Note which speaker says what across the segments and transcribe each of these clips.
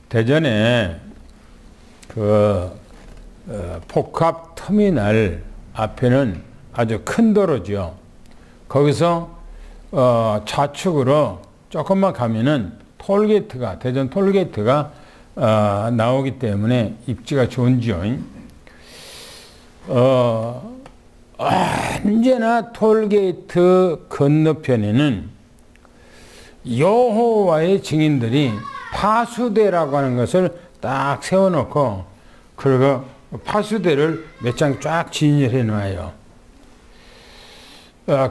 Speaker 1: 대전에 복합 터미널 앞에는 아주 큰 도로죠. 거기서 좌측으로 조금만 가면은 톨게이트가, 대전 톨게이트가 나오기 때문에 입지가 좋은지요. 언제나 톨게이트 건너편에는 여호와의 증인들이 파수대라고 하는 것을 딱 세워놓고, 그리고 파수대를 몇 장 쫙 진열해 놔요.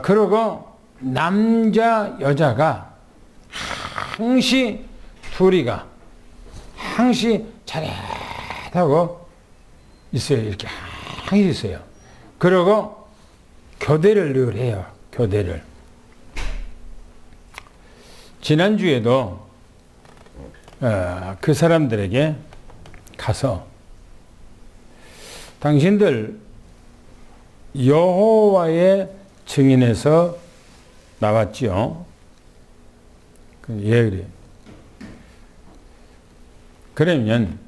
Speaker 1: 그리고 남자 여자가 항시 둘이가 항시 잘하고 있어요. 이렇게 항시 있어요. 그리고 교대를 늘 해요. 교대를. 지난주에도 그 사람들에게 가서 당신들 여호와의 증인에서 나왔지요. 예, 그래. 그러면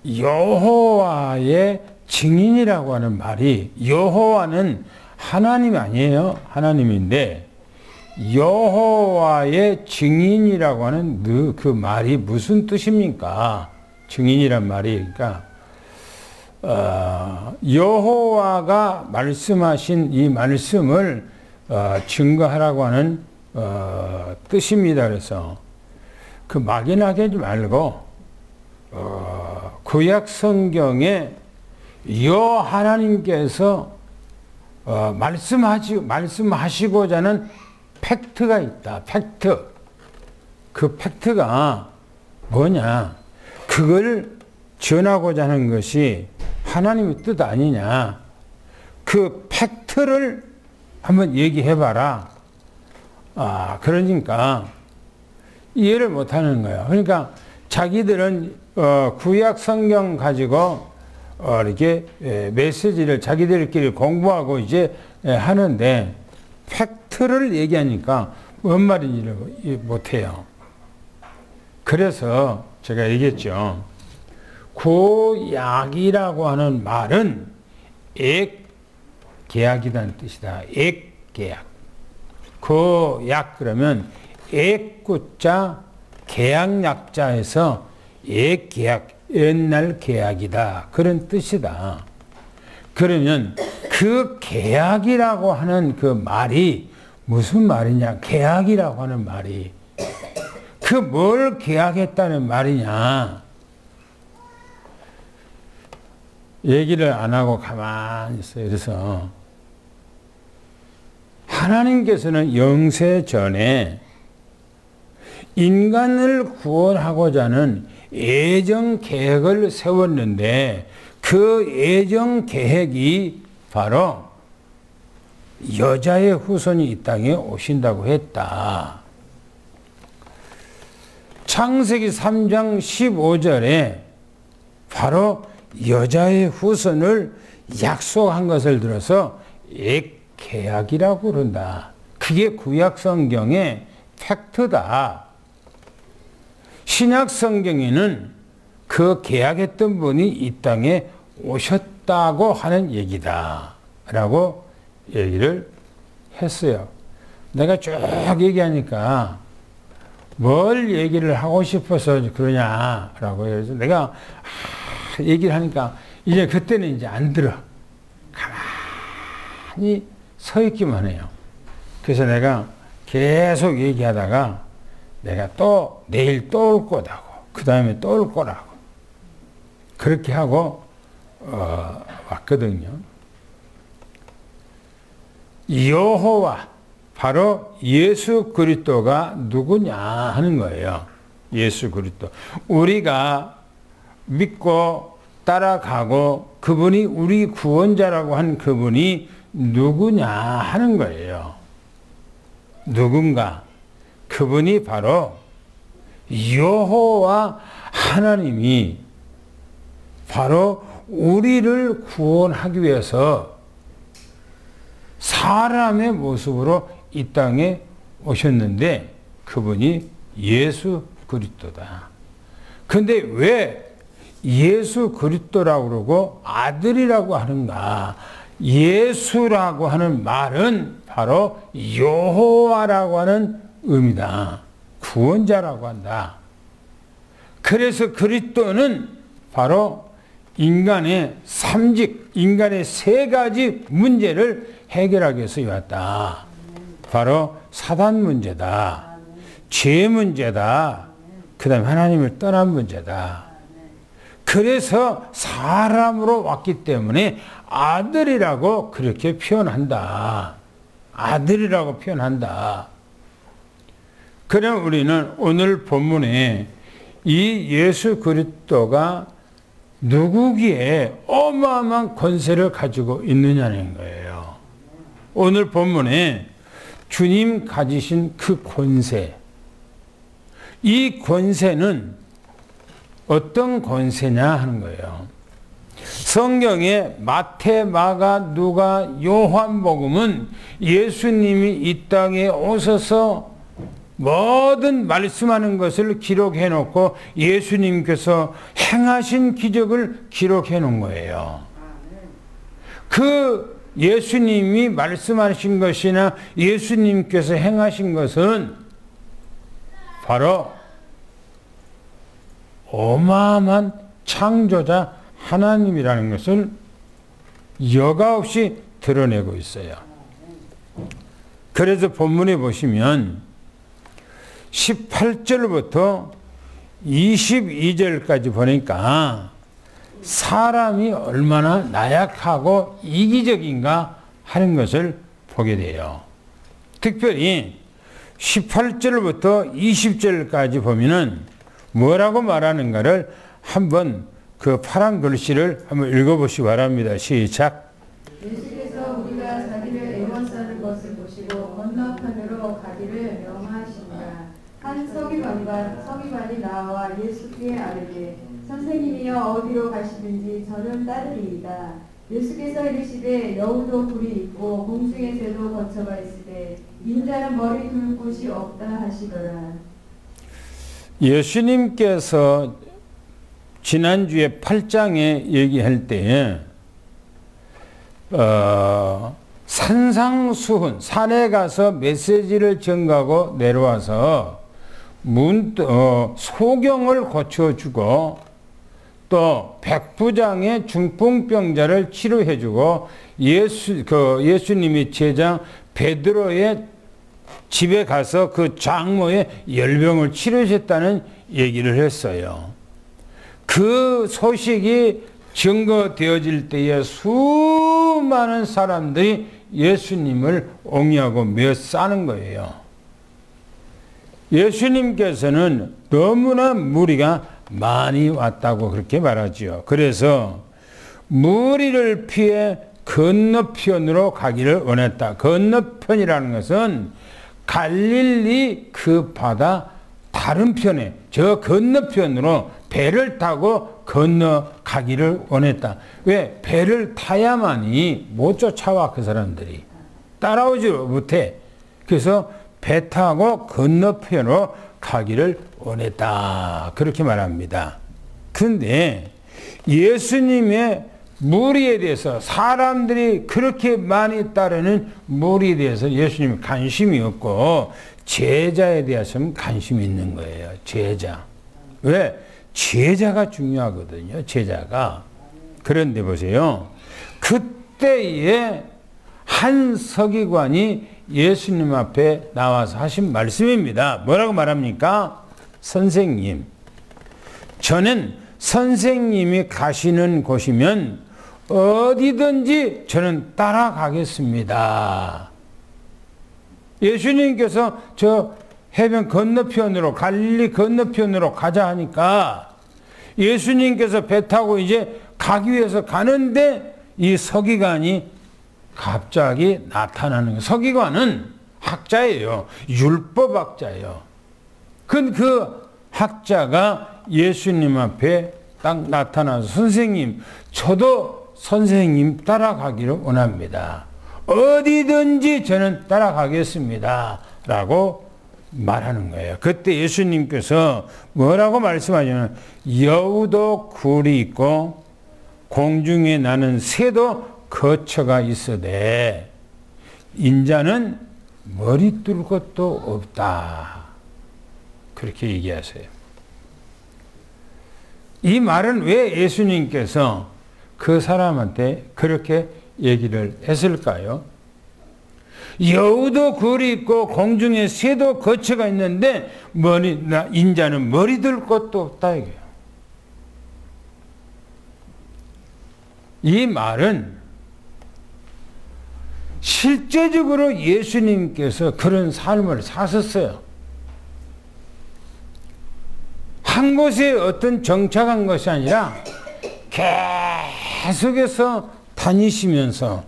Speaker 1: 여호와의 증인이라고 하는 말이, 여호와는 하나님 아니에요. 하나님인데 여호와의 증인이라고 하는 그 말이 무슨 뜻입니까? 증인이란 말이, 그러니까 여호와가 말씀하신 이 말씀을 증거하라고 하는 뜻입니다. 그래서 그 막연하게 하지 말고 구약 성경에 여 하나님께서 말씀하시고자 하는 팩트가 있다. 팩트. 그 팩트가 뭐냐? 그걸 전하고자 하는 것이 하나님의 뜻 아니냐? 그 팩트를 한번 얘기해봐라. 그러니까 이해를 못하는 거예요. 그러니까 자기들은 구약 성경 가지고 이렇게 메시지를 자기들끼리 공부하고 이제 하는데 팩트를 얘기하니까 뭔 말인지를 못해요. 그래서 제가 얘기했죠. 구약이라고 하는 말은 액계약이라는 뜻이다. 액계약. 구약 그러면 액구자 계약약자에서 액계약, 옛날 계약이다. 그런 뜻이다. 그러면 그 계약이라고 하는 그 말이 무슨 말이냐? 계약이라고 하는 말이 그 뭘 계약했다는 말이냐? 얘기를 안 하고 가만히 있어요. 그래서 하나님께서는 영세 전에 인간을 구원하고자 하는 예정 계획을 세웠는데 그 예정 계획이 바로 여자의 후손이 이 땅에 오신다고 했다. 창세기 3장 15절에 바로 여자의 후손을 약속한 것을 들어서 액계약이라고 그런다. 그게 구약 성경의 팩트다. 신약 성경에는 그 계약했던 분이 이 땅에 오셨다고 하는 얘기다 라고 얘기를 했어요. 내가 쭉 얘기하니까 뭘 얘기를 하고 싶어서 그러냐라고 해서 내가 얘기를 하니까 이제 그때는 이제 안 들어. 가만히 서 있기만 해요. 그래서 내가 계속 얘기하다가 내가 또 내일 또 올 거다고, 그 다음에 또 올 거라고 그렇게 하고 왔거든요. 여호와 바로 예수 그리스도가 누구냐 하는 거예요. 예수 그리스도. 우리가 믿고 따라가고 그분이 우리 구원자라고 한 그분이 누구냐 하는 거예요. 누군가? 그분이 바로 여호와 하나님이 바로 우리를 구원하기 위해서 사람의 모습으로 이 땅에 오셨는데 그분이 예수 그리스도다. 근데 왜 예수 그리스도라고 그러고 아들이라고 하는가? 예수라고 하는 말은 바로 여호와라고 하는 의미다. 구원자라고 한다. 그래서 그리스도는 바로 인간의 삼직, 인간의 세 가지 문제를 해결하기 위해서 왔다. 바로 사단 문제다. 죄 문제다. 그 다음에 하나님을 떠난 문제다. 그래서 사람으로 왔기 때문에 아들이라고 그렇게 표현한다. 아들이라고 표현한다. 그럼 우리는 오늘 본문에 이 예수 그리스도가 누구기에 어마어마한 권세를 가지고 있느냐는 거예요. 오늘 본문에 주님 가지신 그 권세, 이 권세는 어떤 권세냐 하는 거예요. 성경에 마태, 마가, 누가, 요한복음은 예수님이 이 땅에 오셔서 모든 말씀하는 것을 기록해 놓고 예수님께서 행하신 기적을 기록해 놓은 거예요. 그 예수님이 말씀하신 것이나 예수님께서 행하신 것은 바로 어마어마한 창조자 하나님이라는 것을 여과 없이 드러내고 있어요. 그래서 본문에 보시면 18절부터 22절까지 보니까 사람이 얼마나 나약하고 이기적인가 하는 것을 보게 돼요. 특별히 18절부터 20절까지 보면은 뭐라고 말하는가를 한번 그 파란 글씨를 한번 읽어보시기 바랍니다. 시작.
Speaker 2: 예수께서 우리가 자기를 애원싸는 것을 보시고 건너편으로 가기를 명하신다. 한 서기관이 나와 예수께 아뢰되 선생님이여 어디로 가시든지 저는 따르리이다. 예수께서 이르시되 여우도 굴이 있고 공중의 새도 거처가 있으되 인자는 머리 둘 곳이 없다 하시더라.
Speaker 1: 예수님께서 지난주에 8장에 얘기할 때에 산상수훈, 산에 가서 메시지를 전가하고 내려와서 소경을 고쳐주고 또 백부장의 중풍병자를 치료해주고 예수님이 제자 베드로의 집에 가서 그 장모의 열병을 치료하셨다는 얘기를 했어요. 그 소식이 증거되어질 때에 수많은 사람들이 예수님을 옹이하고 며 싸는 거예요. 예수님께서는 너무나 무리가 많이 왔다고 그렇게 말하지요. 그래서 무리를 피해 건너편으로 가기를 원했다. 건너편이라는 것은 갈릴리 그 바다 다른 편에 저 건너편으로 배를 타고 건너가기를 원했다. 왜? 배를 타야만이 못 쫓아와. 그 사람들이 따라오지 못해. 그래서 배 타고 건너편으로 가기를 원했다. 그렇게 말합니다. 그런데 예수님의 무리에 대해서, 사람들이 그렇게 많이 따르는 무리에 대해서 예수님이 관심이 없고 제자에 대해서는 관심이 있는 거예요. 제자. 왜? 제자가 중요하거든요. 제자가. 그런데 보세요. 그때에 한 서기관이 예수님 앞에 나와서 하신 말씀입니다. 뭐라고 말합니까? 선생님, 저는 선생님이 가시는 곳이면 어디든지 저는 따라가겠습니다. 예수님께서 저 해변 건너편으로, 갈릴리 건너편으로 가자 하니까 예수님께서 배 타고 이제 가기 위해서 가는데 이 서기관이 갑자기 나타나는 거예요. 서기관은 학자예요. 율법학자예요. 그 학자가 예수님 앞에 딱 나타나서 선생님, 저도 선생님 따라가기를 원합니다. 어디든지 저는 따라가겠습니다. 라고 말하는 거예요. 그때 예수님께서 뭐라고 말씀하냐면 여우도 굴이 있고 공중에 나는 새도 거처가 있어대 인자는 머리 뚫 것도 없다. 그렇게 얘기하세요. 이 말은 왜 예수님께서 그 사람한테 그렇게 얘기를 했을까요? 여우도 굴이 있고 공중에 새도 거처가 있는데 인자는 머리 들 것도 없다 이거예요. 이 말은 실제적으로 예수님께서 그런 삶을 사셨어요. 한 곳에 어떤 정착한 것이 아니라 계속해서 다니시면서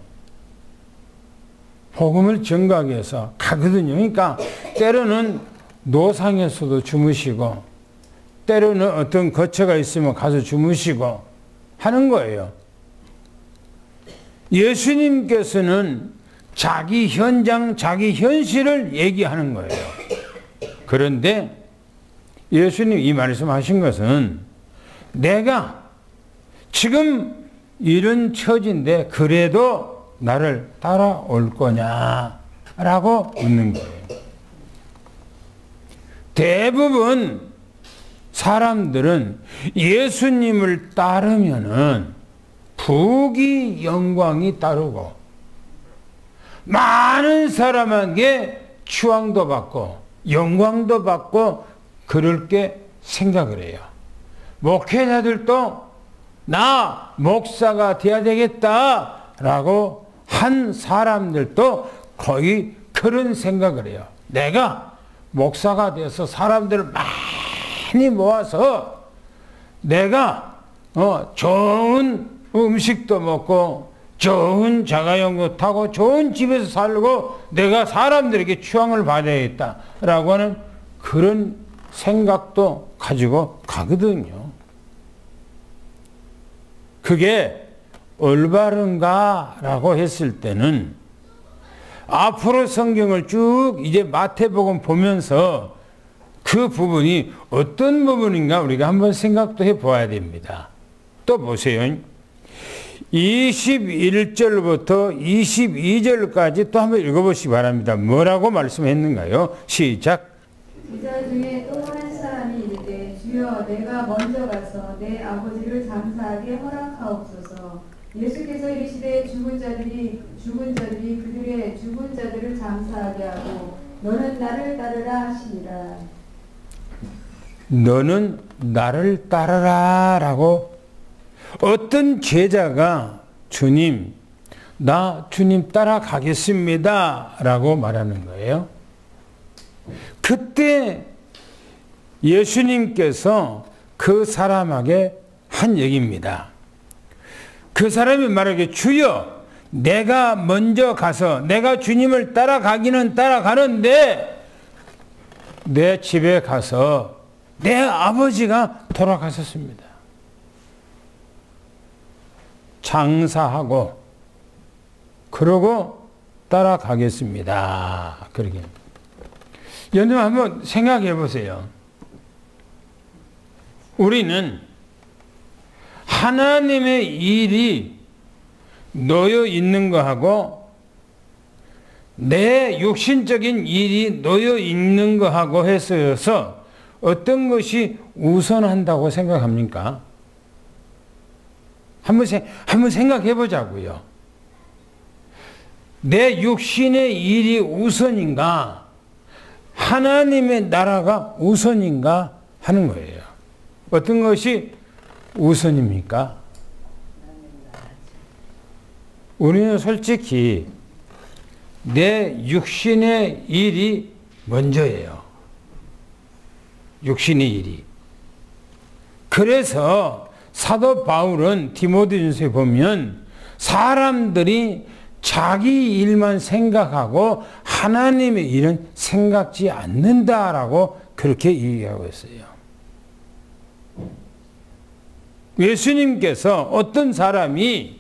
Speaker 1: 복음을 전가하기 위해서 가거든요. 그러니까 때로는 노상에서도 주무시고 때로는 어떤 거처가 있으면 가서 주무시고 하는 거예요. 예수님께서는 자기 현장, 자기 현실을 얘기하는 거예요. 그런데 예수님 이 말씀하신 것은 내가 지금 이런 처지인데 그래도 나를 따라올 거냐라고 묻는 거예요. 대부분 사람들은 예수님을 따르면은 부귀 영광이 따르고 많은 사람에게 추앙도 받고 영광도 받고 그렇게 생각을 해요. 목회자들도 나 목사가 돼야 되겠다라고 한 사람들도 거의 그런 생각을 해요. 내가 목사가 돼서 사람들을 많이 모아서 내가 좋은 음식도 먹고 좋은 자가용도 타고 좋은 집에서 살고 내가 사람들에게 추앙을 받아야겠다라고 하는 그런 생각도 가지고 가거든요. 그게 올바른가 라고 했을 때는 앞으로 성경을 쭉 이제 마태복음 보면서 그 부분이 어떤 부분인가 우리가 한번 생각도 해 보아야 됩니다. 또 보세요. 21절부터 22절까지 또 한번 읽어보시기 바랍니다. 뭐라고 말씀했는가요? 시작.
Speaker 2: 제자 중에 또 한 사람이 이르되 주여 내가 먼저 가서 내 아버지를 장사하게 허락하옵소서. 예수께서 이르시되 죽은 자들이 그들의 죽은 자들을 장사하게 하고 너는 나를 따르라 하시니라.
Speaker 1: 너는 나를 따르라 라고 어떤 제자가 주님 나 주님 따라가겠습니다 라고 말하는 거예요. 그때 예수님께서 그 사람에게 한 얘기입니다. 그 사람이 말하기에 주여 내가 먼저 가서 내가 주님을 따라가기는 따라가는데 내 집에 가서 내 아버지가 돌아가셨습니다. 장사하고 그러고 따라가겠습니다. 그러게. 여러분 한번 생각해 보세요. 우리는 하나님의 일이 놓여 있는 거하고 내 육신적인 일이 놓여 있는 거하고 해서 어떤 것이 우선한다고 생각합니까? 한번 생각해 보자고요. 내 육신의 일이 우선인가? 하나님의 나라가 우선인가? 하는 거예요. 어떤 것이 우선입니까? 우리는 솔직히 내 육신의 일이 먼저예요. 육신의 일이. 그래서 사도 바울은 디모데전서에 보면 사람들이 자기 일만 생각하고 하나님의 일은 생각지 않는다라고 그렇게 얘기하고 있어요. 예수님께서 어떤 사람이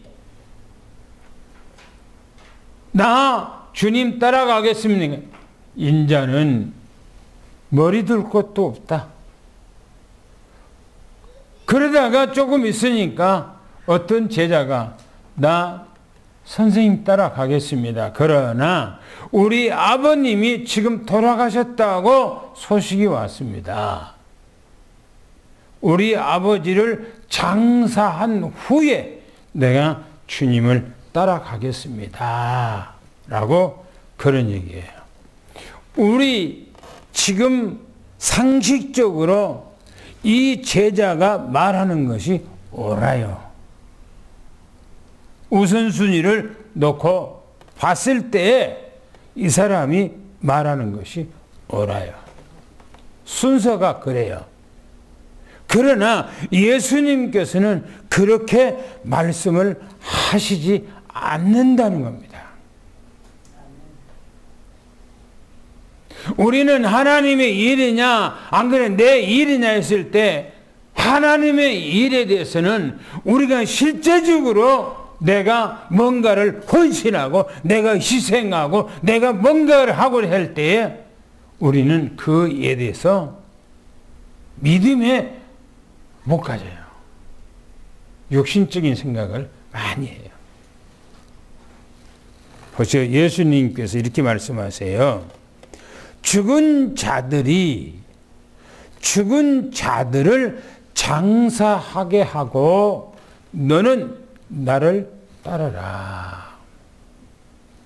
Speaker 1: 나 주님 따라가겠습니까? 인자는 머리 둘 곳도 없다. 그러다가 조금 있으니까 어떤 제자가 나 선생님 따라가겠습니다. 그러나 우리 아버님이 지금 돌아가셨다고 소식이 왔습니다. 우리 아버지를 장사한 후에 내가 주님을 따라가겠습니다. 라고 그런 얘기예요. 우리 지금 상식적으로 이 제자가 말하는 것이 옳아요. 우선순위를 놓고 봤을 때 이 사람이 말하는 것이 옳아요. 순서가 그래요. 그러나 예수님께서는 그렇게 말씀을 하시지 않는다는 겁니다. 우리는 하나님의 일이냐 안 그래 내 일이냐 했을 때 하나님의 일에 대해서는 우리가 실제적으로 내가 뭔가를 헌신하고 내가 희생하고 내가 뭔가를 하고 할 때에 우리는 그에 대해서 믿음에 못 가져요. 육신적인 생각을 많이 해요. 보세요. 예수님께서 이렇게 말씀하세요. 죽은 자들을 장사하게 하고 너는 나를 따르라.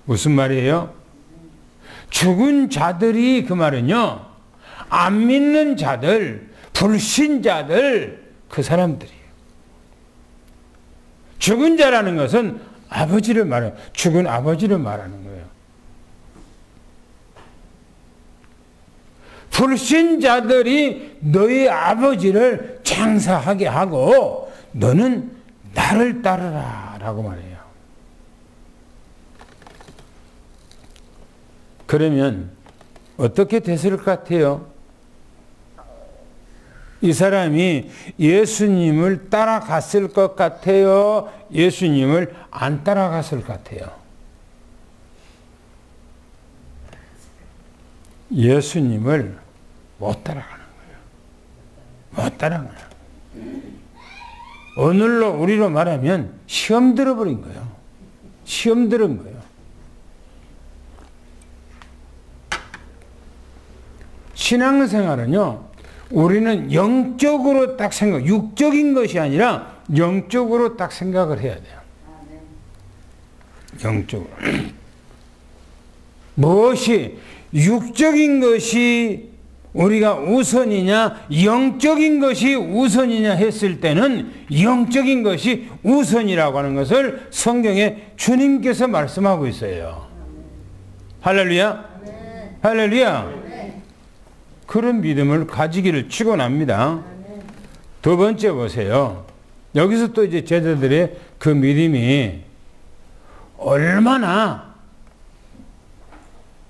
Speaker 1: 무슨 말이에요? 죽은 자들이 그 말은요. 안 믿는 자들, 불신자들 그 사람들이에요. 죽은 자라는 것은 아버지를 말해요. 죽은 아버지를 말하는 거예요. 불신자들이 너희 아버지를 장사하게 하고 너는 나를 따르라 라고 말해요. 그러면 어떻게 됐을 것 같아요? 이 사람이 예수님을 따라갔을 것 같아요? 예수님을 안 따라갔을 것 같아요? 예수님을 못 따라가는 거예요. 못 따라가는 거예요. 오늘로 우리로 말하면 시험 들어버린 거예요. 시험 들은 거예요. 신앙생활은요. 우리는 영적으로 딱 생각, 육적인 것이 아니라 영적으로 딱 생각을 해야 돼요. 영적으로. 무엇이 육적인 것이 우리가 우선이냐 영적인 것이 우선이냐 했을 때는 영적인 것이 우선이라고 하는 것을 성경에 주님께서 말씀하고 있어요. 할렐루야. 할렐루야. 그런 믿음을 가지기를 축원합니다. 두 번째 보세요. 여기서 또 이제 제자들의 그 믿음이 얼마나,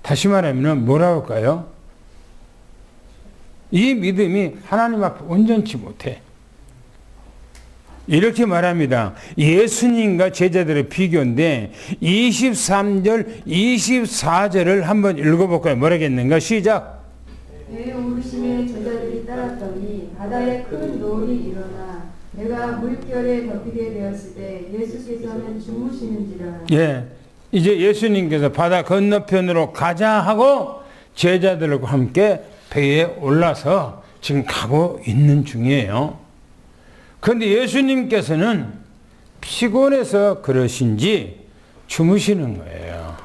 Speaker 1: 다시 말하면 뭐라고 할까요? 이 믿음이 하나님 앞에 온전치 못해. 이렇게 말합니다. 예수님과 제자들의 비교인데 23절, 24절을 한번 읽어볼까요? 뭐라겠는가? 시작.
Speaker 2: 배에 오르심에 제자들이 따랐더니 바다에 큰 노을이 일어나 배가 물결에 덮이게 되었을 때 예수께서는 주무시는지라.
Speaker 1: 예, 이제 예수님께서 바다 건너편으로 가자 하고 제자들과 함께 배에 올라서 지금 가고 있는 중이에요. 그런데 예수님께서는 피곤해서 그러신지 주무시는 거예요.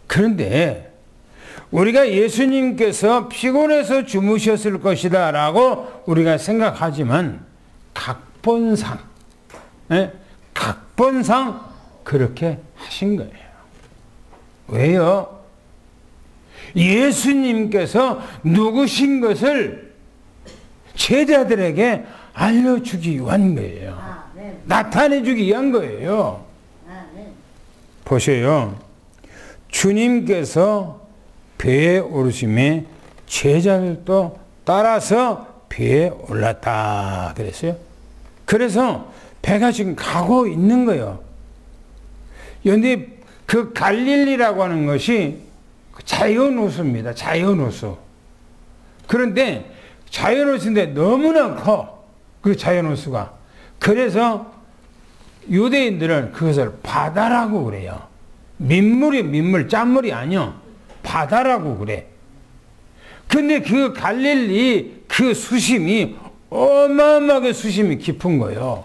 Speaker 1: 그런데 우리가 예수님께서 피곤해서 주무셨을 것이다 라고 우리가 생각하지만 각본상 그렇게 하신 거예요. 왜요? 예수님께서 누구신 것을 제자들에게 알려주기 위한 거예요. 나타내주기 위한 거예요. 보세요. 주님께서 배에 오르심에 제자들도 따라서 배에 올랐다 그랬어요. 그래서 배가 지금 가고 있는 거예요. 그런데 그 갈릴리라고 하는 것이 자연호수입니다. 자연호수. 그런데 자연호수인데 너무나 커. 그 자연호수가. 그래서 유대인들은 그것을 바다라고 그래요. 민물이 민물, 짠물이 아니요. 바다라고 그래. 근데 그 갈릴리 그 수심이 어마어마하게 수심이 깊은 거예요.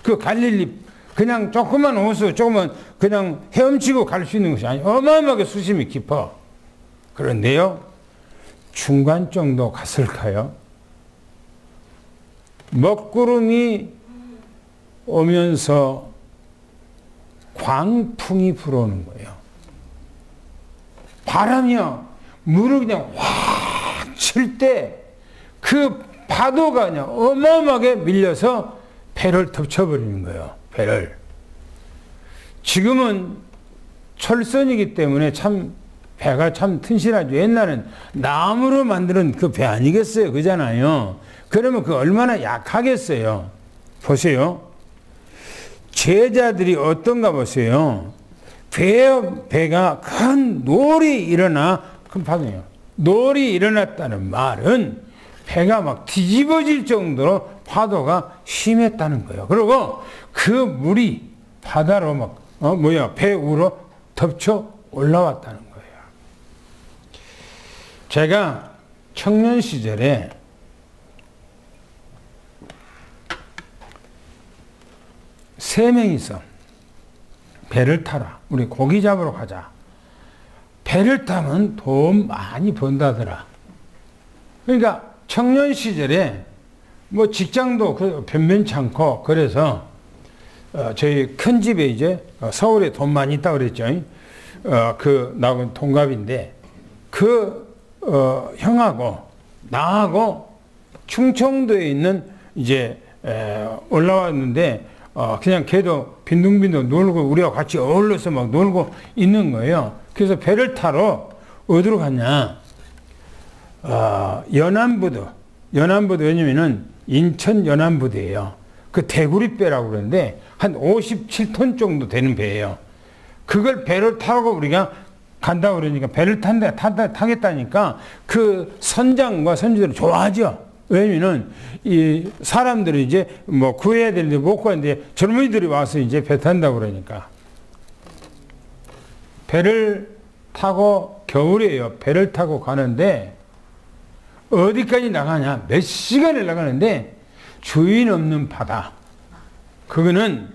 Speaker 1: 그 갈릴리 그냥 조그만 호수, 조그만 그냥 헤엄치고 갈 수 있는 것이 아니에요. 어마어마하게 수심이 깊어. 그런데요, 중간 정도 갔을까요? 먹구름이 오면서 광풍이 불어오는 거예요. 바람이요, 물을 그냥 확 칠 때 그 파도가 그냥 어마어마하게 밀려서 배를 덮쳐버리는 거예요. 배를. 지금은 철선이기 때문에 참 배가 참 튼실하죠. 옛날엔 나무로 만드는 그 배 아니겠어요? 그잖아요. 그러면 그 얼마나 약하겠어요. 보세요. 제자들이 어떤가 보세요. 배가 큰 놀이 일어나, 큰 파도예요. 놀이 일어났다는 말은 배가 막 뒤집어질 정도로 파도가 심했다는 거예요. 그리고 그 물이 바다로 막, 배 위로 덮쳐 올라왔다는 거예요. 제가 청년 시절에 세 명이서 배를 타라. 우리 고기 잡으러 가자. 배를 타면 돈 많이 번다더라. 그러니까 청년 시절에 뭐 직장도 변변치 않고, 그래서 저희 큰 집에 이제 서울에 돈 많이 있다고 그랬죠. 나하고 동갑인데, 형하고 나하고 충청도에 있는 이제 올라왔는데, 그냥 걔도 빈둥빈둥 놀고 우리와 같이 어울려서 막 놀고 있는 거예요. 그래서 배를 타러 어디로 갔냐? 연안부두 왜냐면은 인천 연안부두예요. 그 대구리배라고 그러는데 한 57톤 정도 되는 배예요. 그걸 배를 타고 우리가 간다고 그러니까 배를 타겠다니까 그 선장과 선주들은 좋아하죠. 왜냐면은 이 사람들이 이제 뭐 구해야 되는데 못 구하는데 젊은이들이 와서 이제 배 탄다고 그러니까. 배를 타고, 겨울이에요. 배를 타고 가는데 어디까지 나가냐? 몇 시간을 나가는데 주인 없는 바다. 그거는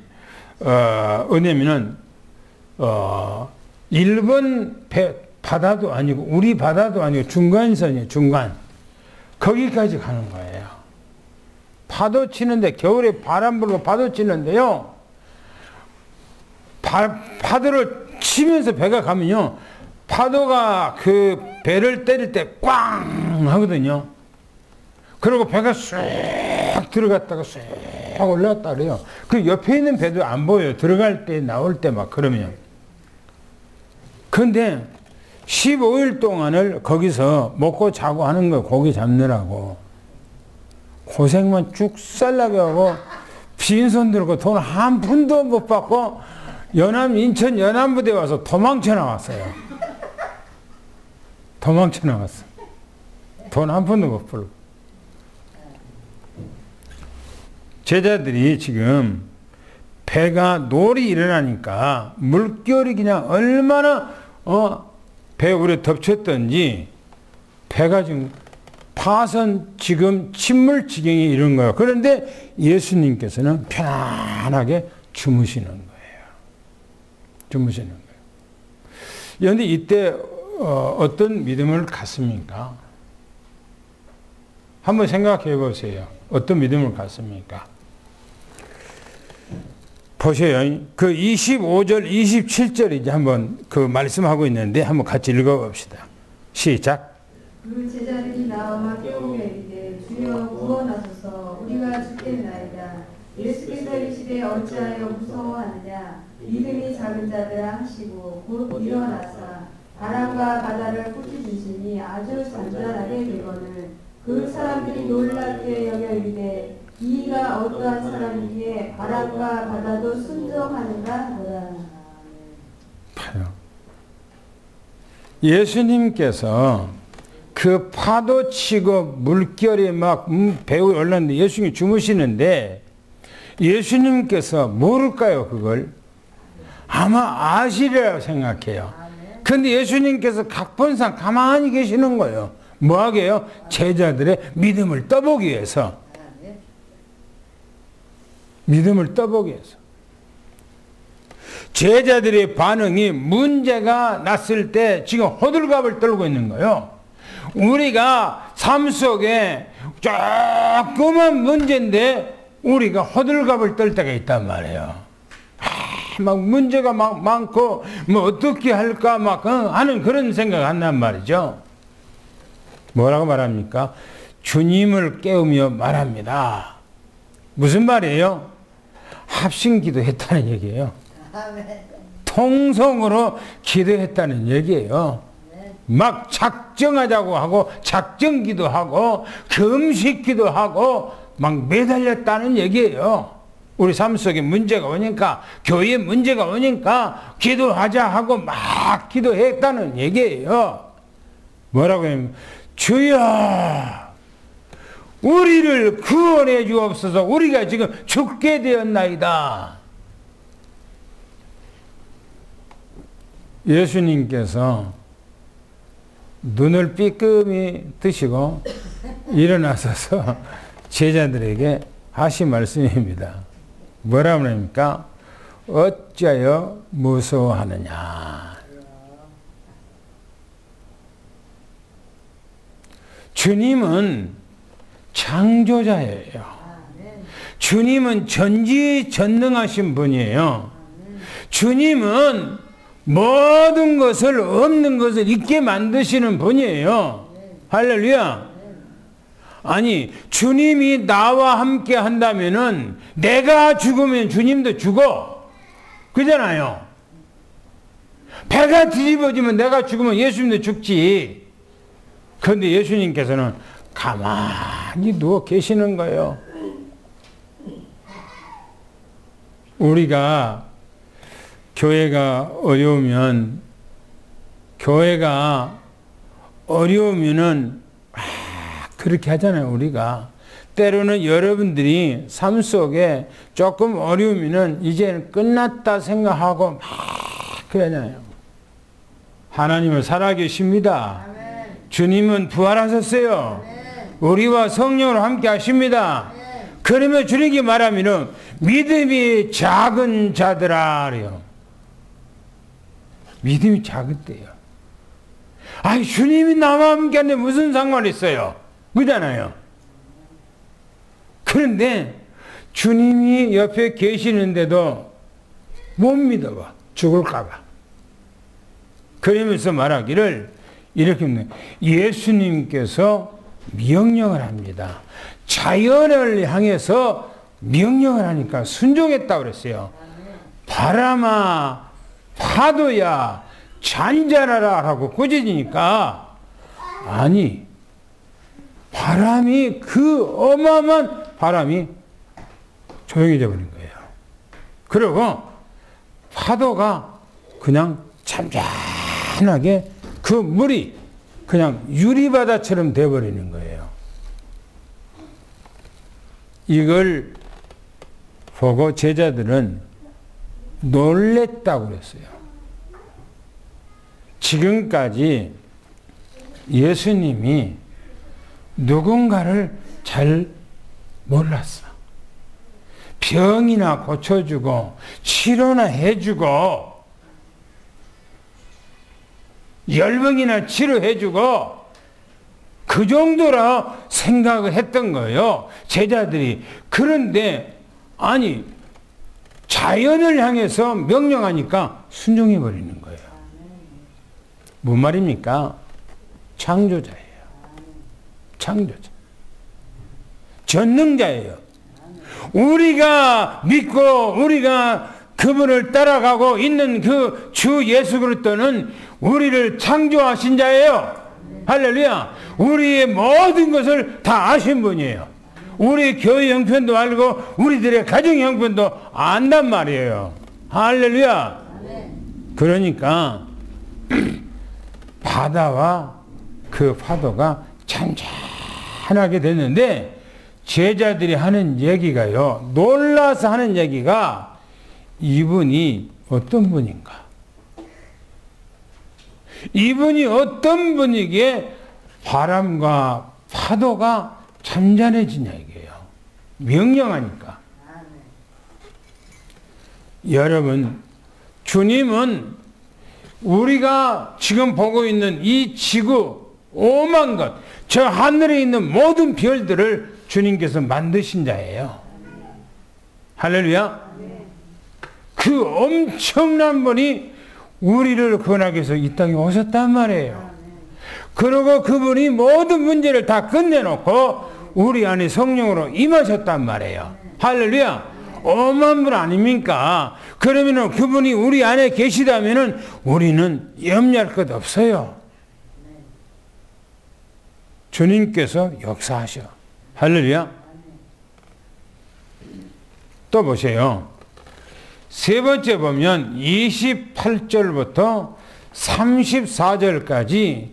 Speaker 1: 어디냐면은 일본 바다도 아니고 우리 바다도 아니고 중간선이에요. 중간. 거기까지 가는 거예요. 파도 치는데, 겨울에 바람 불고 파도 치는데요, 파도를 치면서 배가 가면요, 파도가 그 배를 때릴 때 꽝 하거든요. 그리고 배가 쑥 들어갔다가 쑥 올라왔다 그래요. 그 옆에 있는 배도 안 보여요. 들어갈 때 나올 때 막 그러면. 근데 15일 동안을 거기서 먹고 자고 하는 거예요. 고기 잡느라고. 고생만 쭉살나게 하고 빈손 들고 돈 한 푼도 못 받고 인천 연안부대 와서 도망쳐 나왔어요. 도망쳐 나왔어. 돈 한 푼도 못 벌고. 제자들이 지금 배가 놀이 일어나니까 물결이 그냥 얼마나 배 위에 덮쳤던지 배가 지금 파선 지금 침몰 지경에 이른 거예요. 그런데 예수님께서는 편안하게 주무시는 거예요. 주무시는 거예요. 그런데 이때 어떤 믿음을 갖습니까? 한번 생각해 보세요. 어떤 믿음을 갖습니까? 보세요. 그 25절, 27절 이제 한번 그 말씀하고 있는데 한번 같이 읽어봅시다. 시작.
Speaker 2: 그 제자들이 나와 깨우며 이르되 주여 구원하소서 우리가 죽겠나이다. 예수께서 이르시되 어찌하여 무서워하느냐. 믿음이 작은 자들아 하시고 곧 일어나사 바람과 바다를 꾸짖으시니 아주 잔잔하게 되거늘 그 사람들이 놀랍게 여겨 이르되 이가 어떠한 사람이기에 바람과 바다도 순종하는가 하더라.
Speaker 1: 예수님께서 그 파도 치고 물결이 막 배에 올랐는데 예수님이 주무시는데 예수님께서 모를까요, 그걸? 아마 아시리라고 생각해요. 근데 예수님께서 각본상 가만히 계시는 거예요. 뭐 하게요? 제자들의 믿음을 떠보기 위해서. 믿음을 떠보기 위해서. 제자들의 반응이 문제가 났을 때 지금 호들갑을 떨고 있는 거예요. 우리가 삶 속에 조그만 문제인데 우리가 호들갑을 떨 때가 있단 말이에요. 막 문제가 막 많고 뭐 어떻게 할까 막 하는 그런 생각 한단 말이죠. 뭐라고 말합니까? 주님을 깨우며 말합니다. 무슨 말이에요? 합심 기도했다는 얘기예요. 통성으로 기도했다는 얘기예요. 막 작정하자고 하고 작정 기도하고 금식 기도하고 막 매달렸다는 얘기예요. 우리 삶 속에 문제가 오니까 교회에 문제가 오니까 기도하자 하고 막 기도했다는 얘기예요. 뭐라고 하냐면 주여 우리를 구원해 주옵소서. 우리가 지금 죽게 되었나이다. 예수님께서 눈을 삐끔히 뜨시고 일어나셔서 제자들에게 하신 말씀입니다. 뭐라고 합니까? 어찌하여 무서워하느냐. 주님은 창조자예요. 주님은 전지전능하신 분이에요. 주님은 모든 것을 없는 것을 있게 만드시는 분이에요. 할렐루야. 아니 주님이 나와 함께 한다면은 내가 죽으면 주님도 죽어. 그잖아요. 배가 뒤집어지면 내가 죽으면 예수님도 죽지. 그런데 예수님께서는 가만히 누워 계시는 거예요. 우리가 교회가 어려우면은 그렇게 하잖아요. 우리가 때로는 여러분들이 삶 속에 조금 어려우면은 이제는 끝났다 생각하고 막 그러잖아요. 하나님은 살아계십니다. 아멘. 주님은 부활하셨어요. 아멘. 우리와 성령으로 함께 하십니다. 아멘. 그러면 주님이 말하면은 믿음이 작은 자들아 그래요. 믿음이 작은데요. 아니 주님이 나와 함께 하는데 무슨 상관이 있어요? 그잖아요. 그런데 주님이 옆에 계시는데도 못 믿어봐. 죽을까봐. 그러면서 말하기를 이렇게 합니다. 예수님께서 명령을 합니다. 자연을 향해서 명령을 하니까 순종했다고 그랬어요. 바람아 파도야 잔잔하라 하고 꾸짖으니까 아니 바람이 그 어마어마한 바람이 조용해져 버린 거예요. 그리고 파도가 그냥 잔잔하게 그 물이 그냥 유리바다처럼 돼버리는 거예요. 이걸 보고 제자들은 놀랬다고 그랬어요. 지금까지 예수님이 누군가를 잘 몰랐어. 병이나 고쳐주고 치료나 해주고 열병이나 치료해주고 그 정도로 생각을 했던 거예요. 제자들이. 그런데 아니 자연을 향해서 명령하니까 순종해 버리는 거예요. 뭔 말입니까? 창조자예요. 창조자. 전능자예요. 우리가 믿고 우리가 그분을 따라가고 있는 그 주 예수 그리스도는 우리를 창조하신 자예요. 할렐루야. 우리의 모든 것을 다 아신 분이에요. 우리 교회 형편도 알고 우리들의 가정 형편도 안단 말이에요. 할렐루야. 그러니까 바다와 그 파도가 잔잔하게 됐는데 제자들이 하는 얘기가요. 놀라서 하는 얘기가 이분이 어떤 분인가? 이분이 어떤 분이기에 바람과 파도가 잠잠해지냐 이게요. 명령하니까. 여러분, 주님은 우리가 지금 보고 있는 이 지구 오만 것, 저 하늘에 있는 모든 별들을 주님께서 만드신 자예요. 할렐루야. 그 엄청난 분이 우리를 구원하기 위해서 이 땅에 오셨단 말이에요. 그리고 그분이 모든 문제를 다 끝내놓고 우리 안에 성령으로 임하셨단 말이에요. 할렐루야. 어마어마한 분 아닙니까? 그러면 그분이 우리 안에 계시다면 우리는 염려할 것 없어요. 주님께서 역사하셔. 할렐루야. 또 보세요. 세 번째 보면 28절부터 34절까지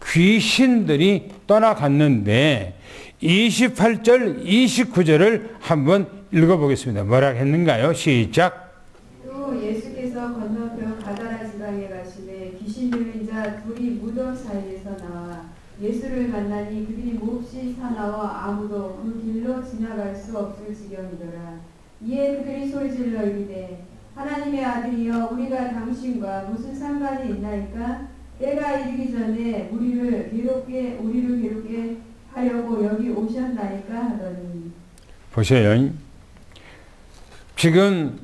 Speaker 1: 귀신들이 떠나갔는데 28절, 29절을 한번 읽어보겠습니다. 뭐라 했는가요? 시작.
Speaker 2: 또 예수께서 건너편 가다라 지방에 가시매 귀신들은 자 둘이 무덤 사이에서 나와 예수를 만나니 그들이 몹시 사나워 아무도 그 길로 지나갈 수 없을 지경이더라. 이에 그들이 소리질러 이르되 하나님의 아들이여 우리가 당신과 무슨 상관이 있나이까? 때가 이르기 전에 우리를 괴롭게 하려고 여기 오셨나이까 하더니. 보세요.
Speaker 1: 지금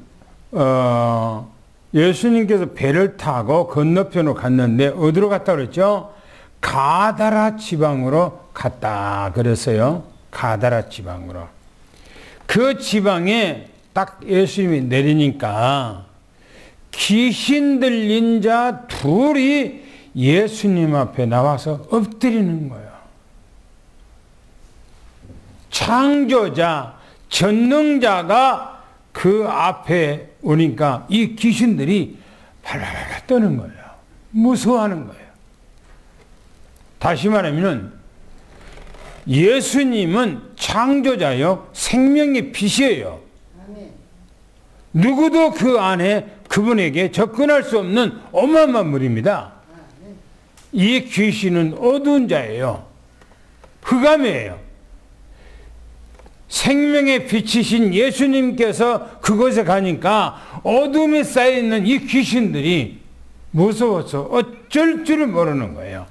Speaker 1: 예수님께서 배를 타고 건너편으로 갔는데 어디로 갔다 그랬죠? 가다라 지방으로 갔다 그랬어요. 가다라 지방으로. 그 지방에 딱 예수님이 내리니까 귀신 들린 자 둘이 예수님 앞에 나와서 엎드리는 거예요. 창조자, 전능자가 그 앞에 오니까 이 귀신들이 발발발 떠는 거예요. 무서워하는 거예요. 다시 말하면 예수님은 창조자요, 생명의 빛이에요. 누구도 그 안에 그분에게 접근할 수 없는 어마어마한 물입니다. 이 귀신은 어두운 자예요. 흑암이에요. 생명의 빛이신 예수님께서 그곳에 가니까 어둠에 쌓여있는 이 귀신들이 무서워서 어쩔 줄을 모르는 거예요.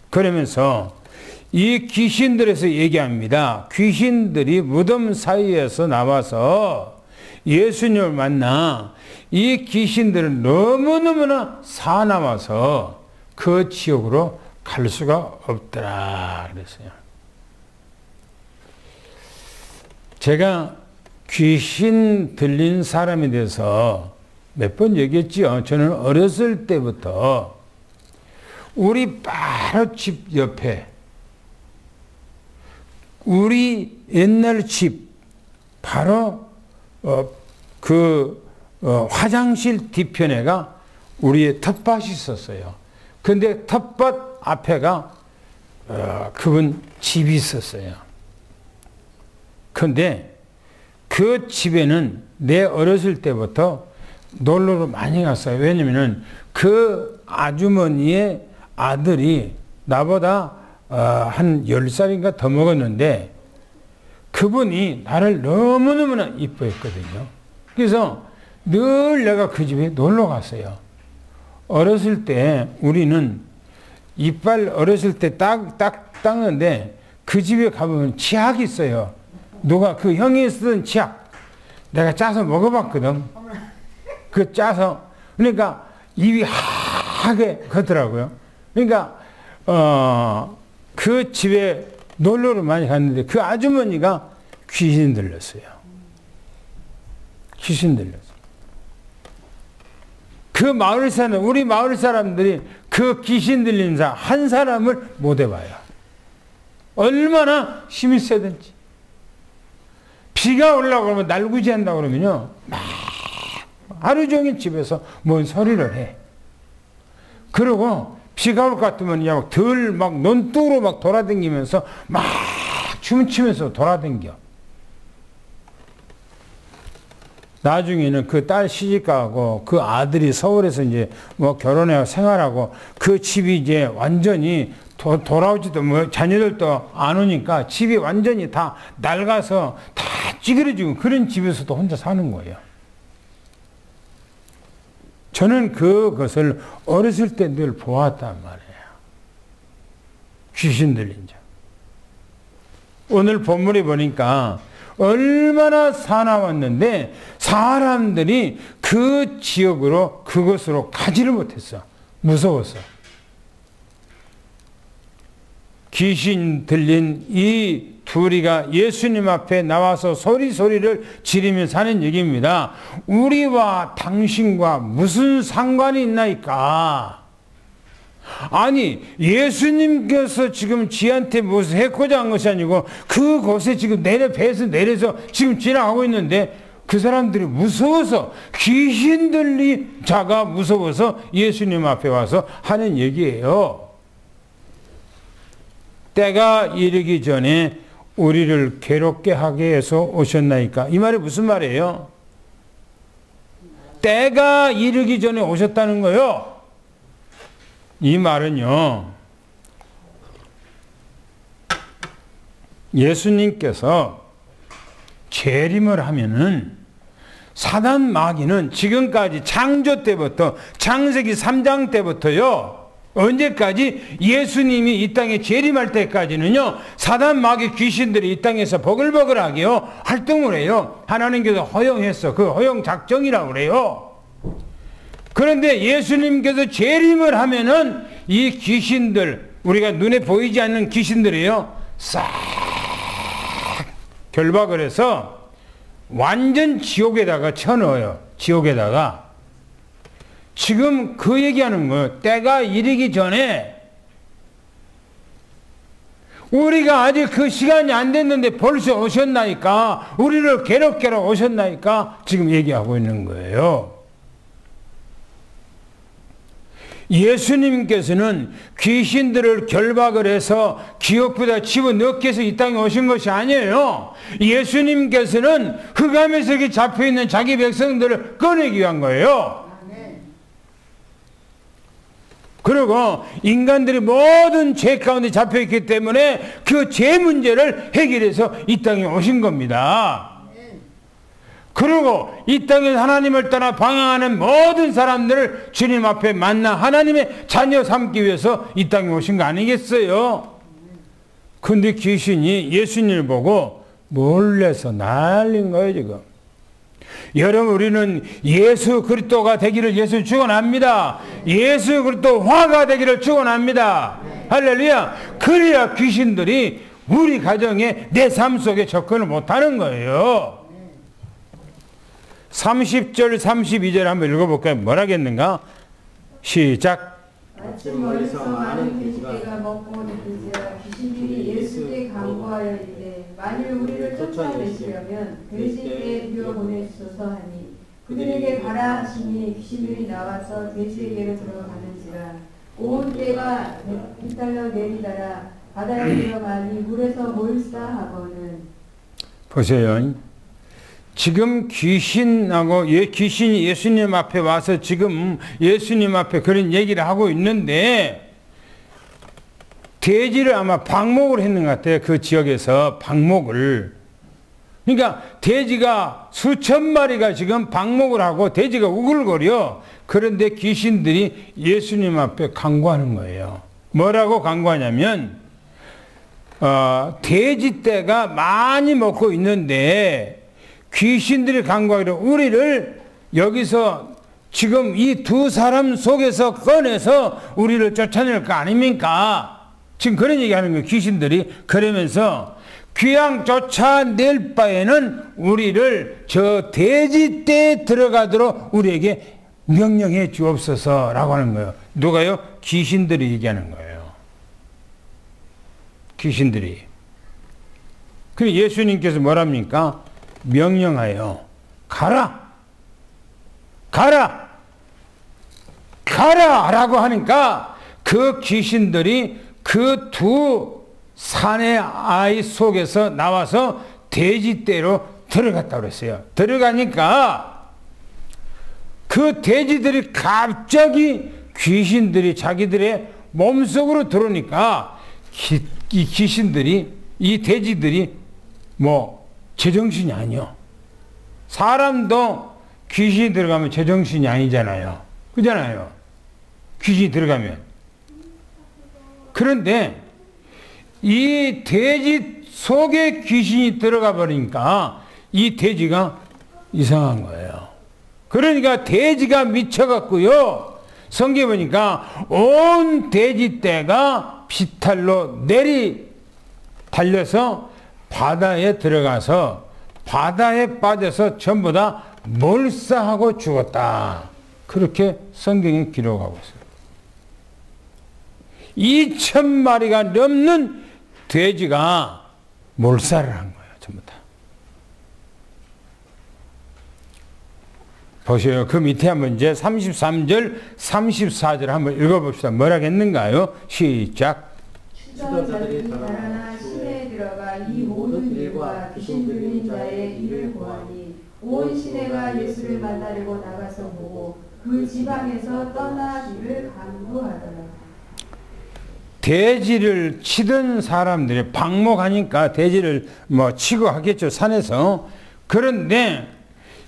Speaker 1: 그러면서 이 귀신들에서 얘기합니다. 귀신들이 무덤 사이에서 나와서 예수님을 만나 이 귀신들은 너무너무나 사나워서 그 지옥으로 갈 수가 없더라 그랬어요. 제가 귀신 들린 사람에 대해서 몇 번 얘기했지요. 저는 어렸을 때부터 우리 바로 집 옆에 우리 옛날 집 바로 화장실 뒤편에가 우리의 텃밭이 있었어요. 근데 텃밭 앞에가 그분 집이 있었어요. 근데 그 집에는 내 어렸을 때부터 놀러를 많이 갔어요. 왜냐면은 그 아주머니의 아들이 나보다 한 10살인가 더 먹었는데 그분이 나를 너무너무나 이뻐했거든요. 그래서 늘 내가 그 집에 놀러 갔어요. 어렸을 때 우리는 이빨 어렸을 때 딱 닦는데 그 집에 가보면 치약이 있어요. 누가 그 형이 쓰던 치약 내가 짜서 먹어봤거든. 그 짜서 그러니까 입이 하게 걷더라고요. 그러니까 그 집에 놀러를 많이 갔는데 그 아주머니가 귀신 들렸어요. 귀신 들렸어요. 그 마을 사람, 우리 마을 사람들이 그 귀신 들린 자 한 사람을 못 해봐요. 얼마나 힘이 세든지. 비가 올라오고 그러면 날구지 한다고 그러면요. 막 하루 종일 집에서 뭔 소리를 해. 그리고 비가 올 것 같으면 그냥 막 논둑으로 막 돌아다니면서 막 춤추면서 돌아다녀. 나중에는 그 딸 시집가고 그 아들이 서울에서 이제 뭐 결혼해서 생활하고 그 집이 이제 완전히 돌아오지도 뭐 자녀들도 안 오니까 집이 완전히 다 낡아서 다 찌그러지고 그런 집에서도 혼자 사는 거예요. 저는 그것을 어렸을 때 늘 보았단 말이에요. 귀신 들린 자. 오늘 본문에 보니까 얼마나 사나웠는데 사람들이 그 지역으로 그곳으로 가지를 못했어. 무서웠어. 귀신 들린 이 둘이가 예수님 앞에 나와서 소리를 지르면서 하는 얘기입니다. 우리와 당신과 무슨 상관이 있나이까? 아니 예수님께서 지금 지한테 무슨 해코자 한 것이 아니고 그곳에 지금 배에서 내려서 지금 지나가고 있는데 그 사람들이 무서워서 귀신 들린 자가 무서워서 예수님 앞에 와서 하는 얘기예요. 때가 이르기 전에 우리를 괴롭게 하게 해서 오셨나이까? 이 말이 무슨 말이에요? 때가 이르기 전에 오셨다는 거요. 이 말은요, 예수님께서 재림을 하면은 사단 마귀는 지금까지 창조 때부터 창세기 3장 때부터요, 언제까지 예수님이 이 땅에 재림할 때까지는요, 사단 마귀 귀신들이 이 땅에서 버글버글하게요 활동을 해요. 하나님께서 허용했어. 그 허용 작정이라고 그래요. 그런데 예수님께서 재림을 하면은 이 귀신들, 우리가 눈에 보이지 않는 귀신들이요, 싹 결박을 해서 완전 지옥에다가 쳐넣어요. 지옥에다가. 지금 그 얘기하는 거예요. 때가 이르기 전에 우리가 아직 그 시간이 안 됐는데 벌써 오셨나이까? 우리를 괴롭게 오셨나이까? 지금 얘기하고 있는 거예요. 예수님께서는 귀신들을 결박을 해서 기업보다 집어넣기 위해서 이 땅에 오신 것이 아니에요. 예수님께서는 흑암의 세계에 잡혀있는 자기 백성들을 꺼내기 위한 거예요. 그리고 인간들이 모든 죄 가운데 잡혀있기 때문에 그 죄 문제를 해결해서 이 땅에 오신 겁니다. 그리고 이 땅에서 하나님을 떠나 방황하는 모든 사람들을 주님 앞에 만나 하나님의 자녀 삼기 위해서 이 땅에 오신 거 아니겠어요? 근데 귀신이 예수님을 보고 몰래서 날린 거예요, 지금. 여러분, 우리는 예수 그리스도가 되기를 예수 축원합니다. 예수 그리스도 화가 되기를 축원합니다. 할렐루야. 그래야 귀신들이 우리 가정에 내 삶 속에 접근을 못하는 거예요. 30절 32절 한번 읽어볼까요? 뭐라겠는가? 시작.
Speaker 2: 마침 멀리서 많은 돼지떼가 먹고 느끼자 귀신들이 예수께 간구하여 이르되 만일 우리를 쫓아내시려면 돼지에게 들여보내소서 하니 그들에게 가라 하시니 귀신들이 나와서 돼지에게로 들어가는지라 온 때가 빗달려 내리다라 바다에 들어가니 물에서 몰사하거늘.
Speaker 1: 보세요. 지금 귀신하고 귀신이 예수님 앞에 와서 지금 예수님 앞에 그런 얘기를 하고 있는데 돼지를 아마 방목을 했는 것 같아요. 그 지역에서 방목을. 그러니까 돼지가 수천 마리가 지금 방목을 하고 돼지가 우글거려. 그런데 귀신들이 예수님 앞에 간구하는 거예요. 뭐라고 간구하냐면 돼지떼가 많이 먹고 있는데 귀신들이 간구하기를 우리를 여기서 지금 이 두 사람 속에서 꺼내서 우리를 쫓아낼 거 아닙니까? 지금 그런 얘기하는 거예요. 귀신들이. 그러면서 귀양 쫓아낼 바에는 우리를 저 돼지떼에 들어가도록 우리에게 명령해 주옵소서 라고 하는 거예요. 누가요? 귀신들이 얘기하는 거예요. 귀신들이. 그럼 예수님께서 뭐랍니까? 명령하여 가라, 가라, 가라 라고 하니까 그 귀신들이 그 두 사내 아이 속에서 나와서 돼지떼로 들어갔다고 그랬어요. 들어가니까 그 돼지들이 갑자기 귀신들이 자기들의 몸속으로 들어오니까 이 귀신들이, 이 돼지들이 뭐 제정신이 아니요. 사람도 귀신이 들어가면 제정신이 아니잖아요. 그잖아요. 귀신이 들어가면. 그런데 이 돼지 속에 귀신이 들어가 버리니까 이 돼지가 이상한 거예요. 그러니까 돼지가 미쳐갖고요. 성경에 보니까 온 돼지떼가 비탈로 달려서 바다에 들어가서 바다에 빠져서 전부 다 몰사하고 죽었다. 그렇게 성경에 기록하고 있어요. 2,000마리가 넘는 돼지가 몰살을 한 거예요. 전부 다. 보세요. 그 밑에 한번 이제 33절, 34절 한번 읽어봅시다. 뭐라 했는가요? 시작.
Speaker 2: 추적자들이 달아나 시내에 들어가 이 모든 일과 귀신 들린 자의 일을 보아니 온 시내가 예수를 만나려고 나가서 보고 그 지방에서 떠나기를 간구하더라.
Speaker 1: 돼지를 치던 사람들이 방목하니까 돼지를 뭐 치고 하겠죠. 산에서. 그런데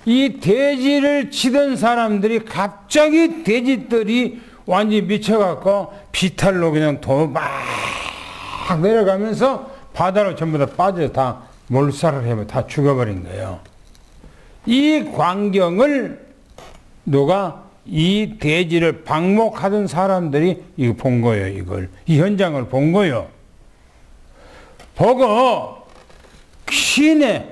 Speaker 1: 이 돼지를 치던 사람들이 갑자기 돼지들이 완전히 미쳐갖고 비탈로 그냥 막 내려가면서 바다로 전부 다 빠져서 다 몰살을 해버 다 죽어버린 거예요. 이 광경을 누가 이 돼지를 방목하던 사람들이 이거 본 거예요. 이걸 이 현장을 본 거예요. 보고 시내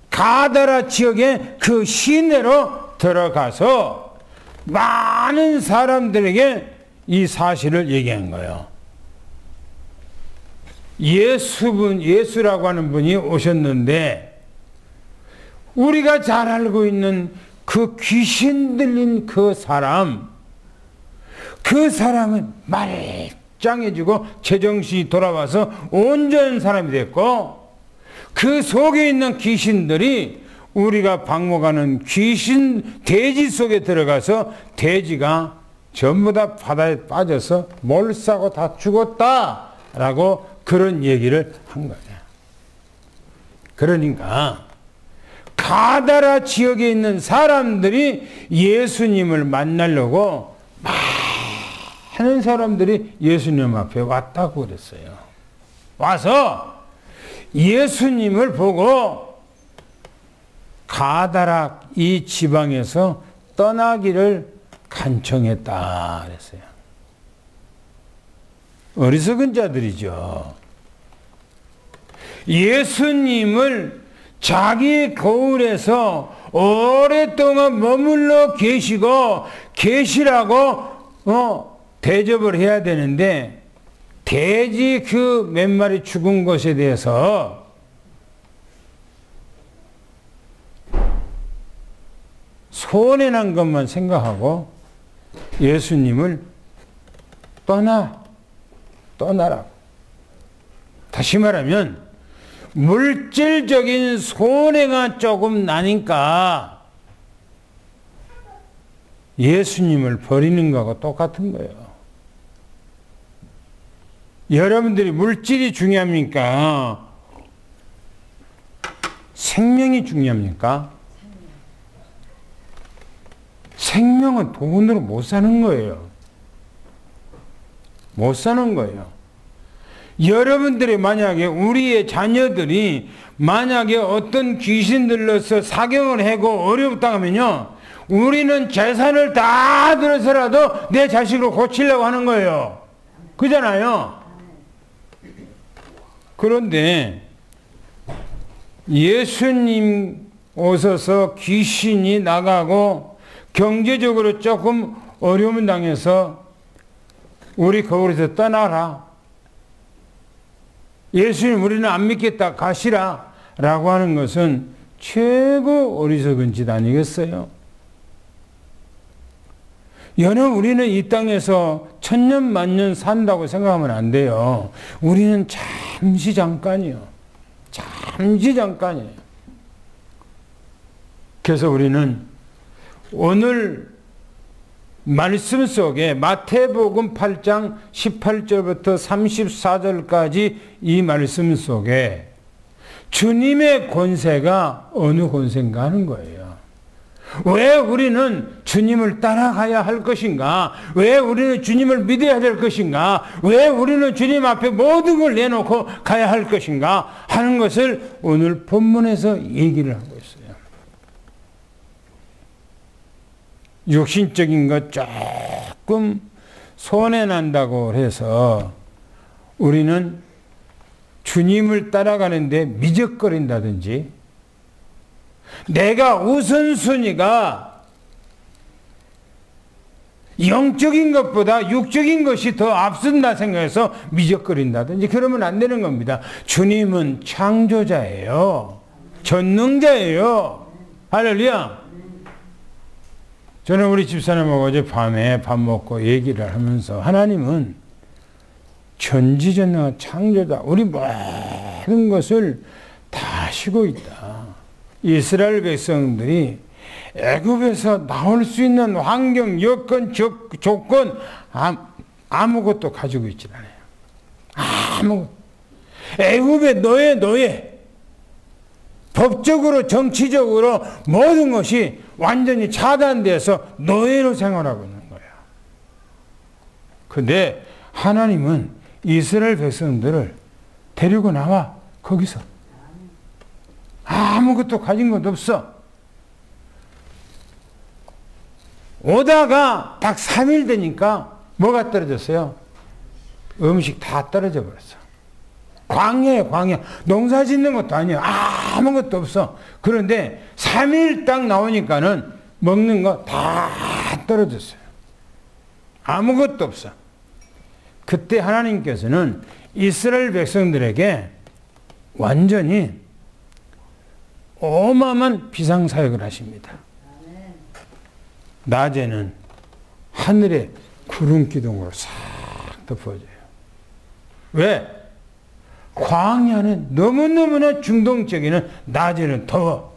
Speaker 1: 가다라 지역의 그 시내로 들어가서 많은 사람들에게 이 사실을 얘기한 거예요. 예수라고 하는 분이 오셨는데 우리가 잘 알고 있는 그 귀신 들린 그 사람은 말짱해지고 제정신이 돌아와서 온전한 사람이 됐고 그 속에 있는 귀신들이 우리가 방목하는 귀신 돼지 속에 들어가서 돼지가 전부 다 바다에 빠져서 몰사고 다 죽었다라고 그런 얘기를 한 거예요. 그러니까 가다라 지역에 있는 사람들이 예수님을 만나려고 많은 사람들이 예수님 앞에 왔다고 그랬어요. 와서 예수님을 보고 가다라 이 지방에서 떠나기를 간청했다 그랬어요. 어리석은 자들이죠. 예수님을 자기 거울에서 오랫동안 머물러 계시라고 대접을 해야 되는데 돼지 그 몇 마리 죽은 것에 대해서 손해난 것만 생각하고 예수님을 떠나라. 다시 말하면 물질적인 손해가 조금 나니까 예수님을 버리는 거하고 똑같은 거예요. 여러분들이 물질이 중요합니까? 생명이 중요합니까? 생명은 돈으로 못 사는 거예요. 못 사는 거예요. 여러분들이 만약에 우리의 자녀들이 만약에 어떤 귀신 들러서 사경을 하고 어렵다 하면요, 우리는 재산을 다 들어서라도 내 자식을 고치려고 하는 거예요. 그잖아요. 그런데 예수님 오셔서 귀신이 나가고 경제적으로 조금 어려움을 당해서 우리 거울에서 떠나라. 예수님 우리는 안 믿겠다 가시라 라고 하는 것은 최고 어리석은 짓 아니겠어요? 여는 우리는 이 땅에서 천년 만년 산다고 생각하면 안 돼요. 우리는 잠시 잠깐이요. 잠시 잠깐이에요. 그래서 우리는 오늘 말씀 속에 마태복음 8장 18절부터 34절까지 이 말씀 속에 주님의 권세가 어느 권세인가 하는 거예요. 왜 우리는 주님을 따라가야 할 것인가? 왜 우리는 주님을 믿어야 될 것인가? 왜 우리는 주님 앞에 모든 걸 내놓고 가야 할 것인가? 하는 것을 오늘 본문에서 얘기를 하고 있어요. 육신적인 것 조금 손해난다고 해서 우리는 주님을 따라가는데 미적거린다든지 내가 우선순위가 영적인 것보다 육적인 것이 더 앞선다 생각해서 미적거린다든지 그러면 안 되는 겁니다. 주님은 창조자예요. 전능자예요. 할렐루야. 저는 우리 집사람하고 어제 밤에 밥 먹고 얘기를 하면서 하나님은 전지전능한 창조자, 우리 모든 것을 다 아시고 있다. 이스라엘 백성들이 애굽에서 나올 수 있는 환경, 여건, 조건 아무것도 가지고 있지 않아요. 아무것도. 애굽의 노예. 법적으로 정치적으로 모든 것이 완전히 차단돼서 노예로 생활하고 있는 거예요. 근데 하나님은 이스라엘 백성들을 데리고 나와 거기서 아무것도 가진 것도 없어. 오다가 딱 3일 되니까 뭐가 떨어졌어요? 음식 다 떨어져 버렸어. 광야에 광야. 농사 짓는 것도 아니야. 아무것도 없어. 그런데 3일 딱 나오니까는 먹는 거 다 떨어졌어요. 아무것도 없어. 그때 하나님께서는 이스라엘 백성들에게 완전히 어마어마한 비상사역을 하십니다. 낮에는 하늘에 구름 기둥으로 싹 덮어져요. 왜? 광야는 너무너무나 중동적이는 낮에는 더워.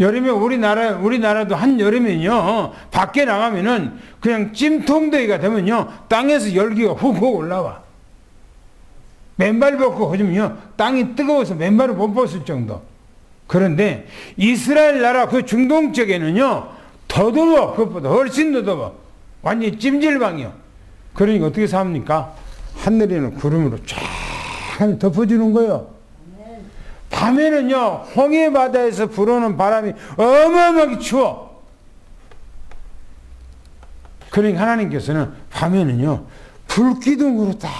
Speaker 1: 여름에 우리나라도 한여름에는요, 밖에 나가면은 그냥 찜통더위가 되면요, 땅에서 열기가 훅훅 올라와. 맨발 벗고 그러면요, 땅이 뜨거워서 맨발을 못 벗을 정도. 그런데 이스라엘 나라 그 중동 쪽에는요, 더 더워. 그것보다 훨씬 더 더워. 완전히 찜질방이요. 그러니까 어떻게 삽니까? 하늘에는 구름으로 쫙 덮어주는 거예요. 밤에는요, 홍해 바다에서 불어오는 바람이 어마어마하게 추워. 그러니까 하나님께서는 밤에는요, 불기둥으로 딱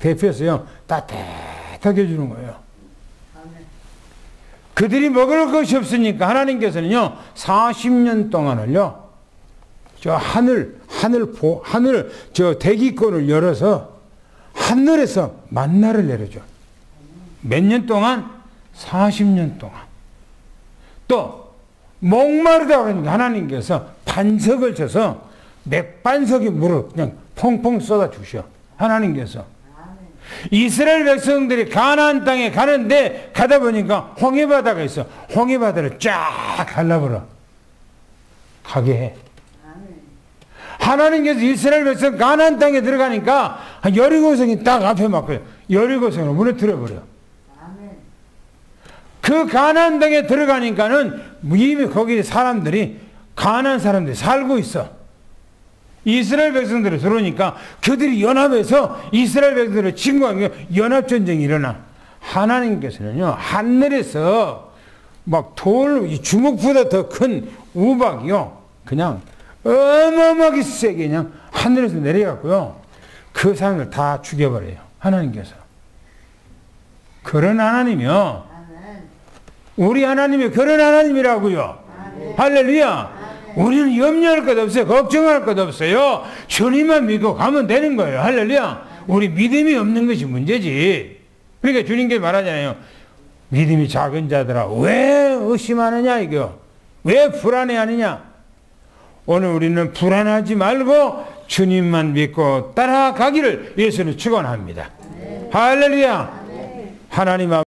Speaker 1: 데펴서요, 따뜻하게 해주는 거예요. 그들이 먹을 것이 없으니까 하나님께서는요, 40년 동안을요, 하늘 대기권을 열어서 하늘에서 만나를 내려줘. 몇 년 동안? 40년 동안. 또 목마르다 그러니까 하나님께서 반석을 쳐서 맥반석의 물을 그냥 펑펑 쏟아 주셔. 하나님께서. 이스라엘 백성들이 가나안 땅에 가는데 가다 보니까 홍해바다가 있어. 홍해바다를 쫙 갈라버려. 가게 해. 하나님께서 이스라엘 백성 가나안 땅에 들어가니까 여리고성이 딱 앞에 막고요. 여리고성을 무너뜨려 버려. 그 가나안 땅에 들어가니까는 이미 거기 사람들이 가나안 사람들이 살고 있어. 이스라엘 백성들이 들어오니까 그들이 연합해서 이스라엘 백성들을 침공하면 연합전쟁이 일어나. 하나님께서는요, 하늘에서 막 주먹보다 더 큰 우박이요, 그냥 어마어마하게 세게 그냥 하늘에서 내려갔고요, 그 사람을 다 죽여버려요. 하나님께서. 그런 하나님이요, 우리 하나님이 그런 하나님이라고요. 할렐루야. 우리는 염려할 것 없어요. 걱정할 것 없어요. 주님만 믿고 가면 되는 거예요. 할렐루야. 우리 믿음이 없는 것이 문제지. 그러니까 주님께 말하잖아요. 믿음이 작은 자들아 왜 의심하느냐 이거. 왜 불안해하느냐. 오늘 우리는 불안하지 말고 주님만 믿고 따라가기를 예수는 축원합니다. 할렐루야. 하나님 앞